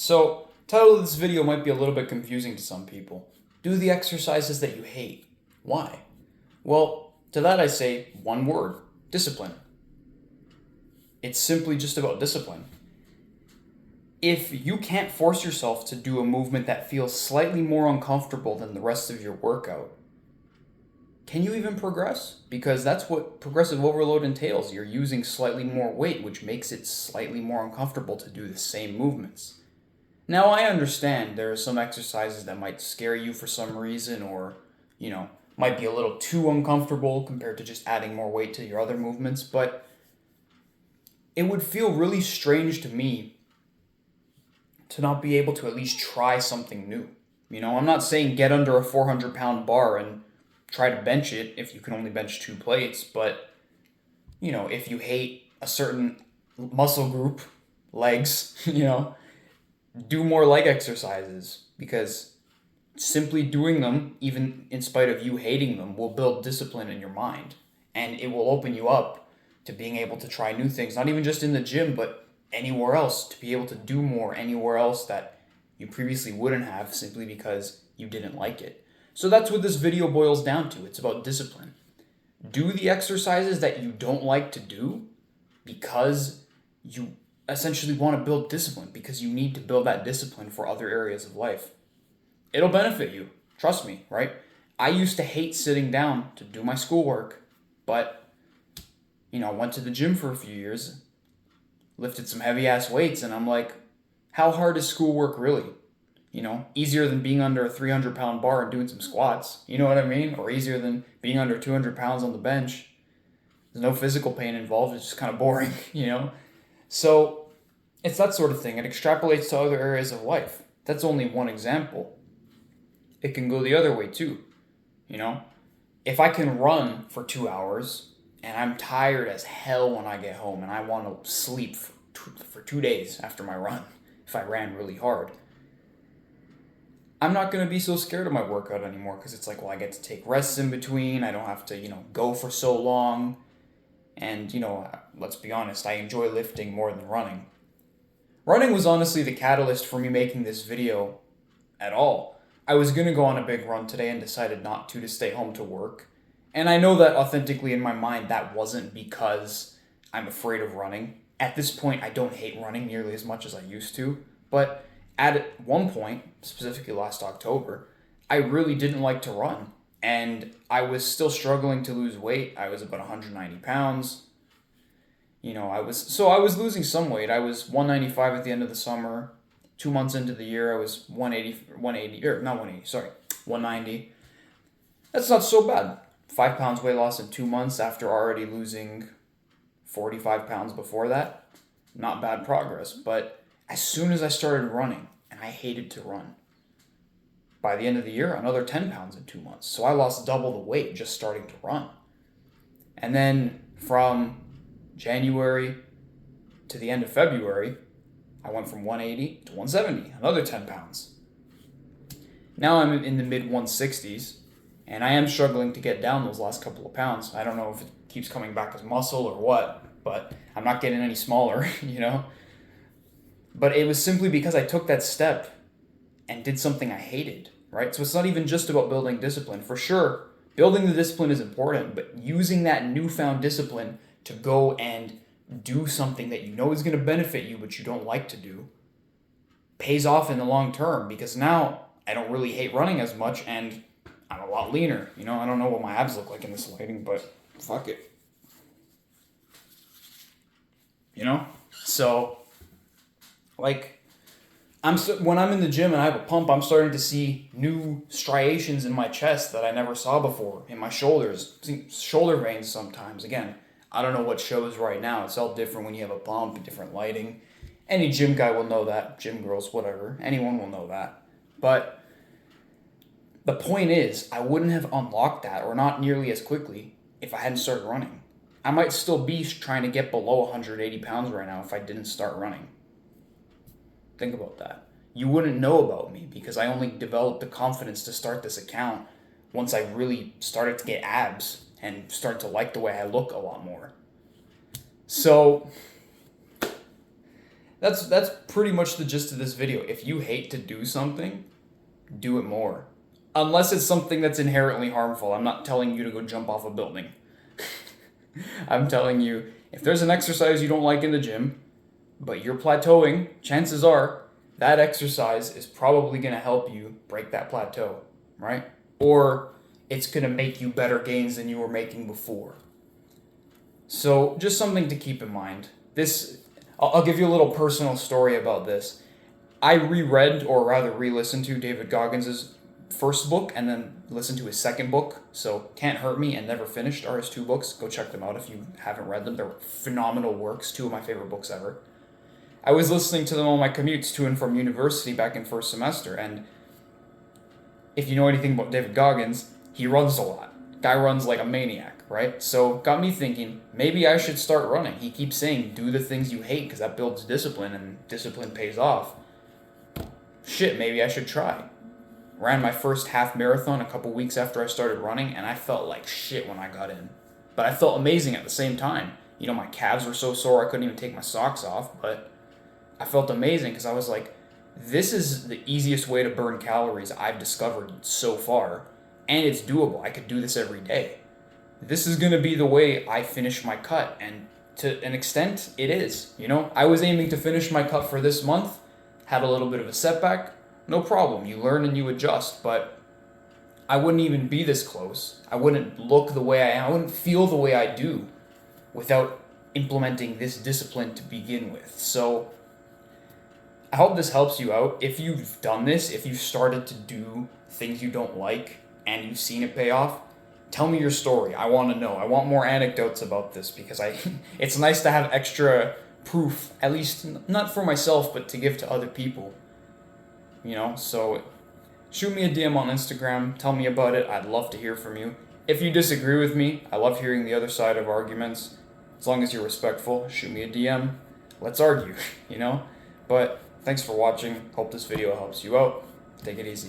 So, title of this video might be a little bit confusing to some people. Do the exercises that you hate. Why? Well, to that I say one word: discipline. It's simply just about discipline. If you can't force yourself to do a movement that feels slightly more uncomfortable than the rest of your workout, can you even progress? Because that's what progressive overload entails. You're using slightly more weight, which makes it slightly more uncomfortable to do the same movements. Now, I understand there are some exercises that might scare you for some reason, or, might be a little too uncomfortable compared to just adding more weight to your other movements, but it would feel really strange to me to not be able to at least try something new. I'm not saying get under a 400-pound bar and try to bench it if you can only bench 2 plates, but, if you hate a certain muscle group, legs, do more leg exercises, because simply doing them, even in spite of you hating them, will build discipline in your mind, and it will open you up to being able to try new things, not even just in the gym, but anywhere else, to be able to do more anywhere else that you previously wouldn't have, simply because you didn't like it. So that's what this video boils down to. It's about discipline. Do the exercises that you don't like to do because you essentially want to build discipline, because you need to build that discipline for other areas of life. It'll benefit you. Trust me, right? I used to hate sitting down to do my schoolwork, but, went to the gym for a few years, lifted some heavy ass weights, and I'm like, how hard is schoolwork really? Easier than being under a 300-pound bar and doing some squats. You know what I mean? Or easier than being under 200 pounds on the bench. There's no physical pain involved. It's just kind of boring, So it's that sort of thing. It extrapolates to other areas of life. That's only one example. It can go the other way too. If I can run for 2 hours and I'm tired as hell when I get home and I want to sleep for 2 days after my run, if I ran really hard, I'm not going to be so scared of my workout anymore, because it's like, well, I get to take rests in between. I don't have to, go for so long. And, let's be honest, I enjoy lifting more than running. Running was honestly the catalyst for me making this video at all. I was going to go on a big run today and decided not to stay home to work. And I know that authentically in my mind that wasn't because I'm afraid of running. At this point, I don't hate running nearly as much as I used to. But at one point, specifically last October, I really didn't like to run. And I was still struggling to lose weight. I was about 190 pounds. I was losing some weight. I was 195 at the end of the summer. 2 months into the year, I was 190. That's not so bad. 5 pounds weight loss in 2 months after already losing 45 pounds before that. Not bad progress. But as soon as I started running, and I hated to run, by the end of the year, another 10 pounds in 2 months. So I lost double the weight just starting to run. And then from January to the end of February, I went from 180 to 170, another 10 pounds. Now I'm in the mid 160s, and I am struggling to get down those last couple of pounds. I don't know if it keeps coming back as muscle or what, but I'm not getting any smaller, But it was simply because I took that step and did something I hated, right? So it's not even just about building discipline. For sure, building the discipline is important, but using that newfound discipline to go and do something that you know is going to benefit you but you don't like to do pays off in the long term, because now I don't really hate running as much and I'm a lot leaner. I don't know what my abs look like in this lighting, but fuck it. So, when I'm in the gym and I have a pump, I'm starting to see new striations in my chest that I never saw before, in my shoulders, shoulder veins sometimes. Again, I don't know what shows right now. It's all different when you have a pump, different lighting. Any gym guy will know that. Gym girls, whatever. Anyone will know that. But the point is, I wouldn't have unlocked that, or not nearly as quickly, if I hadn't started running. I might still be trying to get below 180 pounds right now if I didn't start running. Think about that. You wouldn't know about me because I only developed the confidence to start this account once I really started to get abs and start to like the way I look a lot more. So That's pretty much the gist of this video. If you hate to do something, do it more. Unless it's something that's inherently harmful. I'm not telling you to go jump off a building. I'm telling you, if there's an exercise you don't like in the gym, but you're plateauing, chances are that exercise is probably going to help you break that plateau, right? Or it's going to make you better gains than you were making before. So just something to keep in mind. I'll give you a little personal story about this. I reread, or rather re-listened to David Goggins' first book and then listened to his second book. So Can't Hurt Me and Never Finished are his two books. Go check them out if you haven't read them. They're phenomenal works, two of my favorite books ever. I was listening to them on my commutes to and from university back in first semester, and if you know anything about David Goggins, he runs a lot. Guy runs like a maniac, right? So got me thinking, maybe I should start running. He keeps saying, do the things you hate because that builds discipline and discipline pays off. Shit, maybe I should try. Ran my first half marathon a couple weeks after I started running, and I felt like shit when I got in. But I felt amazing at the same time. You know, my calves were so sore I couldn't even take my socks off, but I felt amazing because I was like, this is the easiest way to burn calories I've discovered so far, and it's doable. I could do this every day. This is going to be the way I finish my cut, and to an extent, it is. You know, I was aiming to finish my cut for this month, had a little bit of a setback, no problem. You learn and you adjust, but I wouldn't even be this close. I wouldn't look the way I am. I wouldn't feel the way I do without implementing this discipline to begin with. So I hope this helps you out. If you've done this, if you've started to do things you don't like and you've seen it pay off, tell me your story. I want to know. I want more anecdotes about this because it's nice to have extra proof, at least not for myself, but to give to other people. You know, so shoot me a DM on Instagram. Tell me about it. I'd love to hear from you. If you disagree with me, I love hearing the other side of arguments. As long as you're respectful, shoot me a DM. Let's argue, you know? But thanks for watching. Hope this video helps you out. Take it easy.